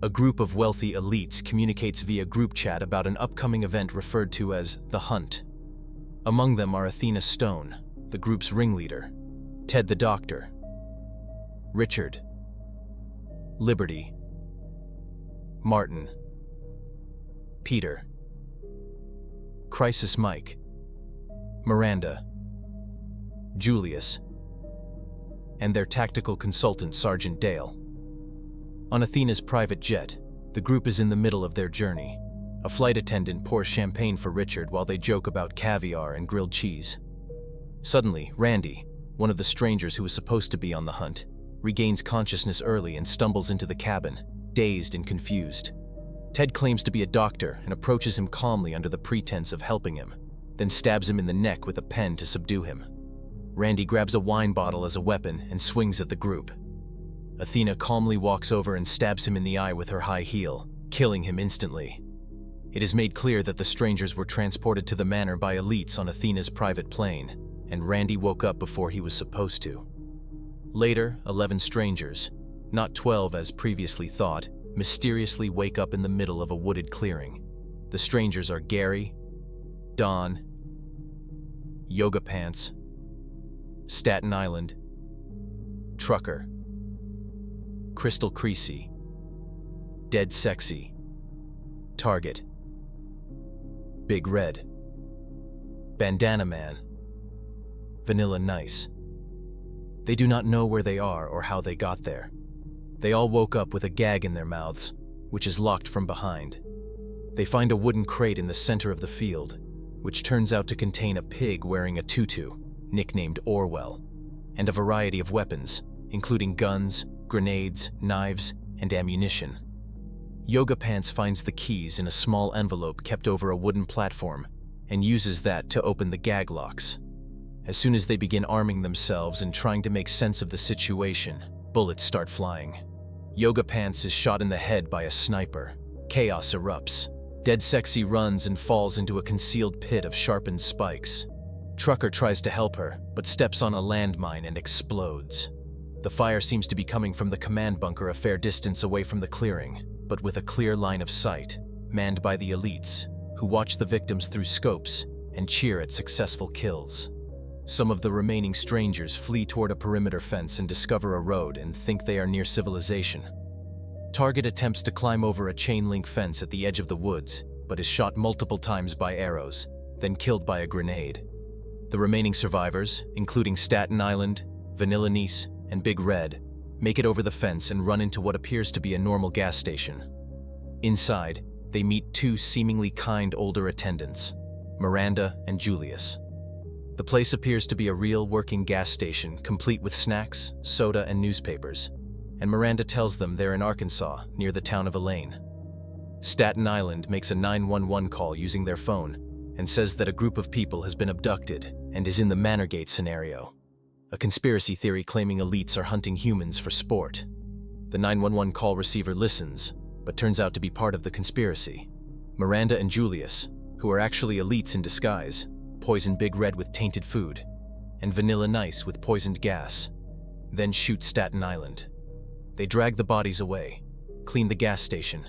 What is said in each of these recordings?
A group of wealthy elites communicates via group chat about an upcoming event referred to as The Hunt. Among them are Athena Stone, the group's ringleader, Ted the Doctor, Richard, Liberty, Martin, Peter, Crisis Mike, Miranda, Julius, and their tactical consultant Sergeant Dale. On Athena's private jet, the group is in the middle of their journey. A flight attendant pours champagne for Richard while they joke about caviar and grilled cheese. Suddenly, Randy, one of the strangers who was supposed to be on the hunt, regains consciousness early and stumbles into the cabin, dazed and confused. Ted claims to be a doctor and approaches him calmly under the pretense of helping him, then stabs him in the neck with a pen to subdue him. Randy grabs a wine bottle as a weapon and swings at the group. Athena calmly walks over and stabs him in the eye with her high heel, killing him instantly. It is made clear that the strangers were transported to the manor by elites on Athena's private plane, and Randy woke up before he was supposed to. Later, 11 strangers, not 12 as previously thought, mysteriously wake up in the middle of a wooded clearing. The strangers are Gary, Don, Yoga Pants, Staten Island, Trucker, Crystal Creasy, Dead Sexy, Target, Big Red, Bandana Man, Vanilla Nice. They do not know where they are or how they got there. They all woke up with a gag in their mouths, which is locked from behind. They find a wooden crate in the center of the field, which turns out to contain a pig wearing a tutu, nicknamed Orwell, and a variety of weapons, including guns, grenades, knives, and ammunition. Yoga Pants finds the keys in a small envelope kept over a wooden platform and uses that to open the gag locks. As soon as they begin arming themselves and trying to make sense of the situation, bullets start flying. Yoga Pants is shot in the head by a sniper. Chaos erupts. Dead Sexy runs and falls into a concealed pit of sharpened spikes. Trucker tries to help her, but steps on a landmine and explodes. The fire seems to be coming from the command bunker a fair distance away from the clearing, but with a clear line of sight, manned by the elites, who watch the victims through scopes and cheer at successful kills. Some of the remaining strangers flee toward a perimeter fence and discover a road and think they are near civilization. Target attempts to climb over a chain-link fence at the edge of the woods, but is shot multiple times by arrows, then killed by a grenade. The remaining survivors, including Staten Island, Vanilla Nice, and Big Red, make it over the fence and run into what appears to be a normal gas station. Inside, they meet two seemingly kind older attendants, Miranda and Julius. The place appears to be a real working gas station, complete with snacks, soda, and newspapers, and Miranda tells them they're in Arkansas, near the town of Elaine. Staten Island makes a 911 call using their phone and says that a group of people has been abducted and is in the Manorgate scenario, a conspiracy theory claiming elites are hunting humans for sport. The 911 call receiver listens, but turns out to be part of the conspiracy. Miranda and Julius, who are actually elites in disguise, poison Big Red with tainted food, and Vanilla Nice with poisoned gas, then shoot Staten Island. They drag the bodies away, clean the gas station,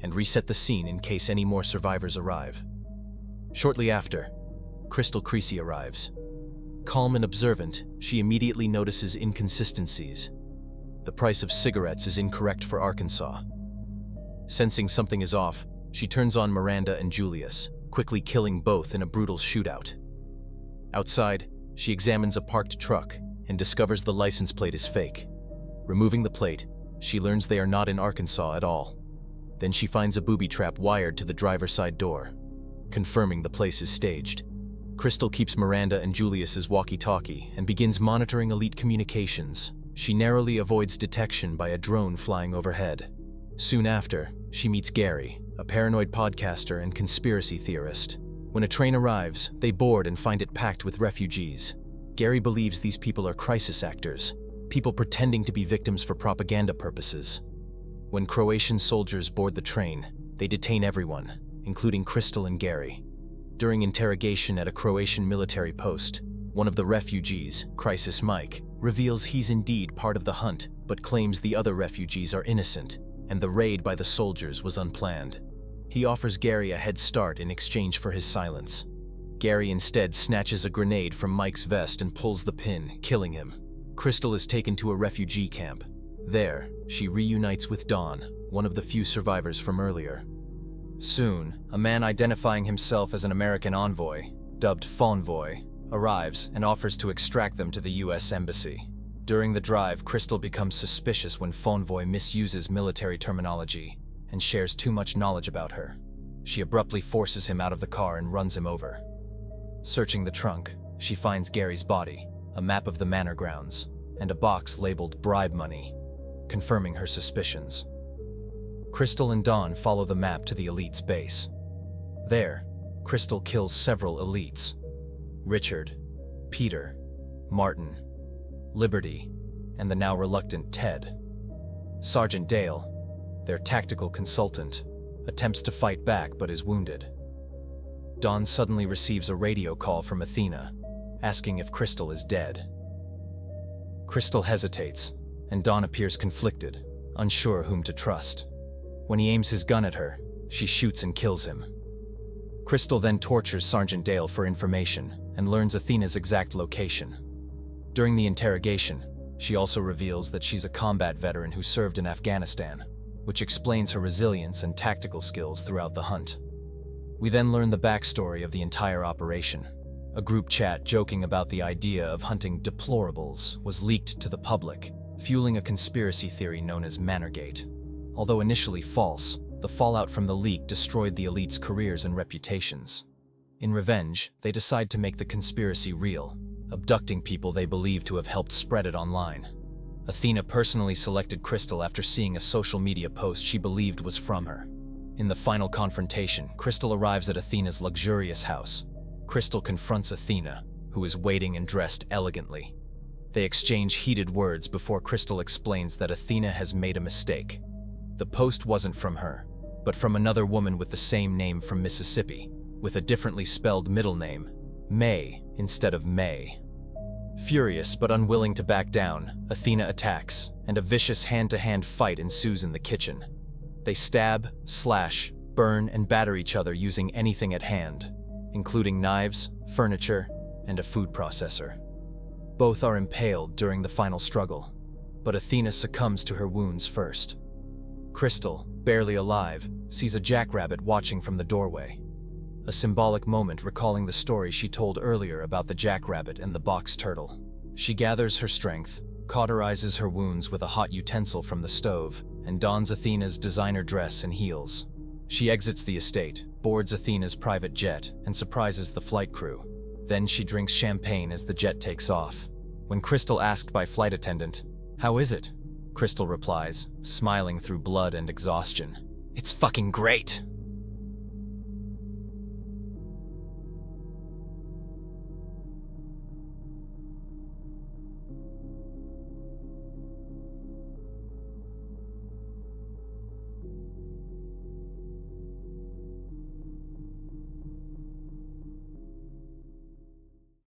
and reset the scene in case any more survivors arrive. Shortly after, Crystal Creasy arrives. Calm and observant, she immediately notices inconsistencies. The price of cigarettes is incorrect for Arkansas. Sensing something is off, she turns on Miranda and Julius, quickly killing both in a brutal shootout. Outside, she examines a parked truck and discovers the license plate is fake. Removing the plate, she learns they are not in Arkansas at all. Then she finds a booby trap wired to the driver's side door, confirming the place is staged. Crystal keeps Miranda and Julius's walkie-talkie and begins monitoring elite communications. She narrowly avoids detection by a drone flying overhead. Soon after, she meets Gary, a paranoid podcaster and conspiracy theorist. When a train arrives, they board and find it packed with refugees. Gary believes these people are crisis actors, people pretending to be victims for propaganda purposes. When Croatian soldiers board the train, they detain everyone, including Crystal and Gary. During interrogation at a Croatian military post, one of the refugees, Crisis Mike, reveals he's indeed part of the hunt, but claims the other refugees are innocent. and the raid by the soldiers was unplanned. He offers Gary a head start in exchange for his silence. Gary instead snatches a grenade from Mike's vest and pulls the pin, killing him. Crystal is taken to a refugee camp. There, she reunites with Dawn, one of the few survivors from earlier. Soon, a man identifying himself as an American envoy, dubbed Fawnvoy, arrives and offers to extract them to the US Embassy. During the drive, Crystal becomes suspicious when Fawnvoy misuses military terminology and shares too much knowledge about her. She abruptly forces him out of the car and runs him over. Searching the trunk, she finds Gary's body, a map of the manor grounds, and a box labeled bribe money, confirming her suspicions. Crystal and Dawn follow the map to the elite's base. There, Crystal kills several elites: Richard, Peter, Martin, Liberty, and the now reluctant Ted. Sergeant Dale, their tactical consultant, attempts to fight back but is wounded. Dawn suddenly receives a radio call from Athena, asking if Crystal is dead. Crystal hesitates, and Dawn appears conflicted, unsure whom to trust. When he aims his gun at her, she shoots and kills him. Crystal then tortures Sergeant Dale for information and learns Athena's exact location. During the interrogation, she also reveals that she's a combat veteran who served in Afghanistan, which explains her resilience and tactical skills throughout the hunt. We then learn the backstory of the entire operation. A group chat joking about the idea of hunting deplorables was leaked to the public, fueling a conspiracy theory known as Manorgate. Although initially false, the fallout from the leak destroyed the elite's careers and reputations. In revenge, they decide to make the conspiracy real, abducting people they believe to have helped spread it online. Athena personally selected Crystal after seeing a social media post she believed was from her. In the final confrontation, Crystal arrives at Athena's luxurious house. Crystal confronts Athena, who is waiting and dressed elegantly. They exchange heated words before Crystal explains that Athena has made a mistake. The post wasn't from her, but from another woman with the same name from Mississippi, with a differently spelled middle name, May instead of May. Furious but unwilling to back down, Athena attacks, and a vicious hand-to-hand fight ensues in the kitchen. They stab, slash, burn, and batter each other using anything at hand, including knives, furniture, and a food processor. Both are impaled during the final struggle, but Athena succumbs to her wounds first. Crystal, barely alive, sees a jackrabbit watching from the doorway. A symbolic moment recalling the story she told earlier about the jackrabbit and the box turtle. She gathers her strength, cauterizes her wounds with a hot utensil from the stove, and dons Athena's designer dress and heels. She exits the estate, boards Athena's private jet, and surprises the flight crew. Then she drinks champagne as the jet takes off. When Crystal asked by flight attendant, "How is it?" Crystal replies, smiling through blood and exhaustion, "It's fucking great!"